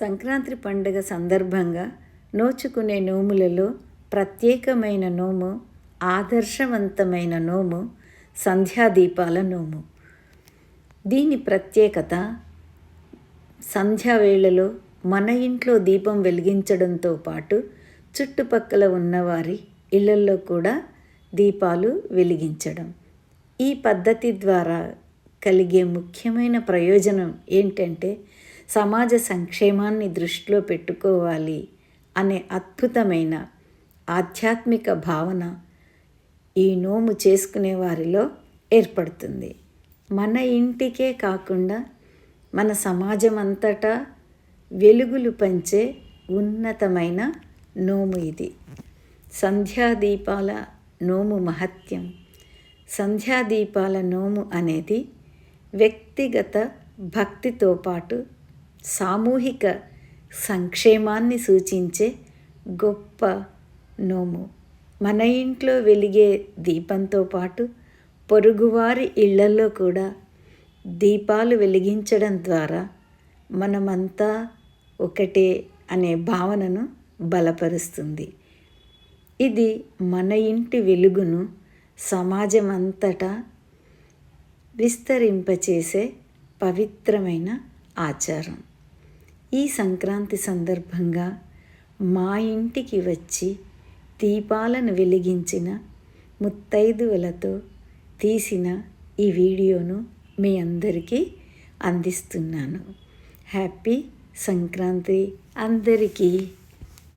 సంక్రాంతి పండుగ సందర్భంగా నోచుకునే నోములలో ప్రత్యేకమైన నోము, ఆదర్శవంతమైన నోము సంధ్యాదీపాల నోము. దీని ప్రత్యేకత సంధ్యావేళలో మన ఇంట్లో దీపం వెలిగించడంతో పాటు చుట్టుపక్కల ఉన్నవారి ఇళ్లల్లో కూడా దీపాలు వెలిగించడం. ఈ పద్ధతి ద్వారా కలిగే ముఖ్యమైన ప్రయోజనం ఏంటంటే సమాజ సంక్షేమాన్ని దృష్టిలో పెట్టుకోవాలి అనే అద్భుతమైన ఆధ్యాత్మిక భావన ఈ నోము చేసుకునే వారిలో ఏర్పడుతుంది. మన ఇంటికే కాకుండా మన సమాజం అంతటా వెలుగులు పంచే ఉన్నతమైన నోము ఇది. సంధ్యాదీపాల నోము మహత్యం. సంధ్యాదీపాల నోము అనేది వ్యక్తిగత భక్తితో పాటు సామూహిక సంక్షేమాన్ని సూచించే గొప్ప నోము. మన ఇంట్లో వెలిగే దీపంతో పాటు పొరుగువారి ఇళ్లలో కూడా దీపాలు వెలిగించడం ద్వారా మనమంతా ఒకటే అనే భావనను బలపరుస్తుంది. ఇది మన ఇంటి వెలుగును సమాజం అంతటా విస్తరింపచేసే పవిత్రమైన ఆచారం. ఈ సంక్రాంతి సందర్భంగా మా ఇంటికి వచ్చి దీపాలను వెలిగించిన ముత్తైదువులతో తీసిన ఈ వీడియోను మీ అందరికీ అందిస్తున్నాను. హ్యాపీ సంక్రాంతి అందరికీ.